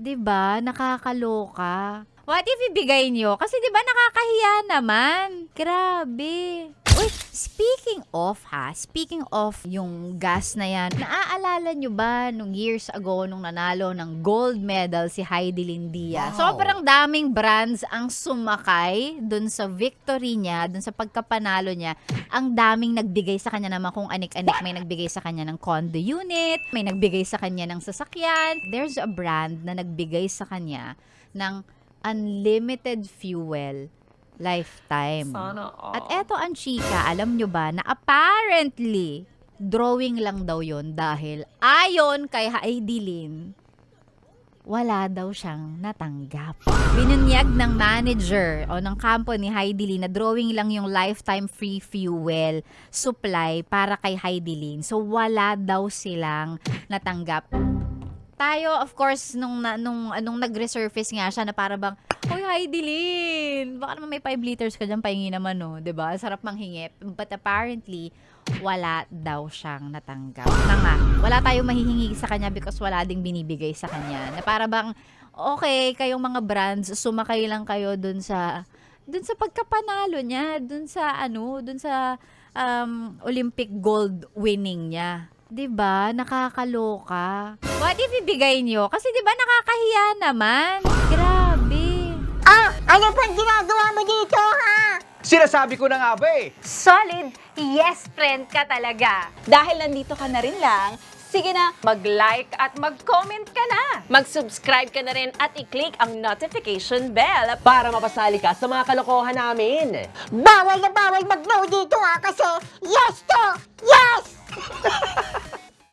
'Di ba? Nakakaloka. What if ibigay nyo? Kasi 'di ba nakakahiya naman. Grabe. Uy, speaking of yung gas na yan, naaalala nyo ba nung years ago nung nanalo ng gold medal si Heidi Lindia? Wow. Sobrang daming brands ang sumakay dun sa victory niya, dun sa pagkapanalo niya. Ang daming nagbigay sa kanya naman kung anik-anik. May nagbigay sa kanya ng condo unit, may nagbigay sa kanya ng sasakyan. There's a brand na nagbigay sa kanya ng unlimited fuel lifetime. Sana all. At eto ang chika, alam nyo ba na apparently, drawing lang daw yon dahil ayon kay Heidi Lin, wala daw siyang natanggap. Binunyag ng manager o ng kampo ni Heidi Lin na drawing lang yung lifetime free fuel supply para kay Heidi Lin. So wala daw silang natanggap. Tayo, of course, nung nag-resurface nga siya na para bang, "Hoy, Heidi Lin, baka naman may 5 liters ka dyan, pahingi naman, no?" 'Di ba? Sarap manghingi. But apparently, wala daw siyang natanggap. Na nga, wala tayong mahihingi sa kanya because wala ding binibigay sa kanya. Na para bang, okay, kayong mga brands, sumakay lang kayo dun sa pagkapanalo niya, dun sa Olympic gold winning niya. 'Di ba? Nakakaloka. What if ibigay nyo? Kasi 'di ba nakakahiya naman. Grabe. Ano pang ginagawa mo dito, ha? Sinasabi ko na nga ba eh. Solid yes friend ka talaga. Dahil nandito ka na rin lang, sige na, mag-like at mag-comment ka na. Mag-subscribe ka na rin at i-click ang notification bell. Para mapasali ka sa mga kalokohan namin. Bawal na bawal mag-no dito, ha? Kasi yes to yes!